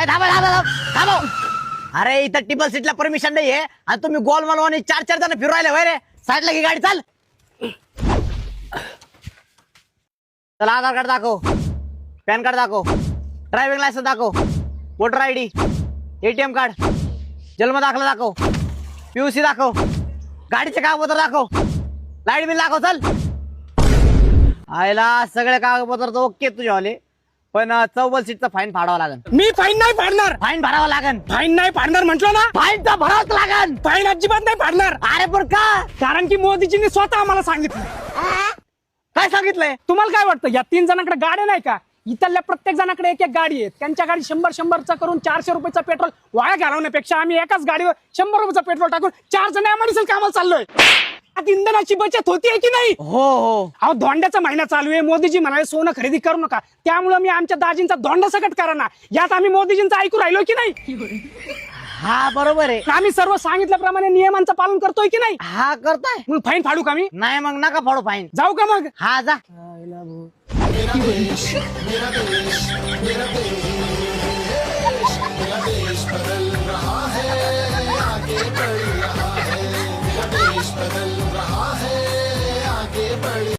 थांबव. अरे इथं टिबल सीटला परमिशन नाहीये आणि तुम्ही गोल मालवानी 4 जण फिरवायला वय रे. साईडला की गाडी चाल. चला आधार कार्ड दाखव, पॅन कार्ड दाखव, ड्रायव्हिंग लायसन्स दाखव, वोटर आयडी, एटीएम कार्ड, जन्म दाखला दाखव, पीयूसी दाखव, गाडीचे कागदपत्र दाखव, लाईट बिल दाखव. चल. आयला सगळे कागदपत्र तर ओके तुझ्यावाले, पण 44 सीटचा फाईन फाडावा लागेल. मी फाईन नाही फाडणार. फाईन भरावा लागेल. फाईन नाही फाडणार म्हटलं ना. फाईन तर भरावंच लागेल. फाईन अजिबात नाही फाडणार. अरे पण का? कारण की मोदीजींनी स्वतः आम्हाला सांगितलं. काय सांगितलंय? तुम्हाला काय वाटतं या 3 जणांकडे गाड्या नाही का? इथल्या प्रत्येक जणांकडे एक गाडी आहे. त्यांच्या गाडी 100 करून 400 रुपयाचं पेट्रोल वाया घालवण्यापेक्षा आम्ही एकाच गाडीवर 100 रुपयाचं पेट्रोल टाकून 4 जण एमआयडीसीला कामाला चाललोय. आता इंधनाची बचत होतीये की नाही? हो हो. अहो धोंड्याचा महिना चालू आहे. मोदीजी म्हणाले सोनं खरेदी करू नका, त्यामुळे मी आमच्या दाजींचा धोंडा सकट करा ना. यात आम्ही मोदीजींचं ऐकू राहिलो की नाही? हा बरोबर आहे. आम्ही सर्व सांगितल्याप्रमाणे नियमांचं पालन करतोय की नाही? हा करताय. मग फाईन फाडू का मी? नाही मग नका फाडू फाईन. जाऊ का मग? हा जा. मेरा देश बदल रहा है, आगे बढ़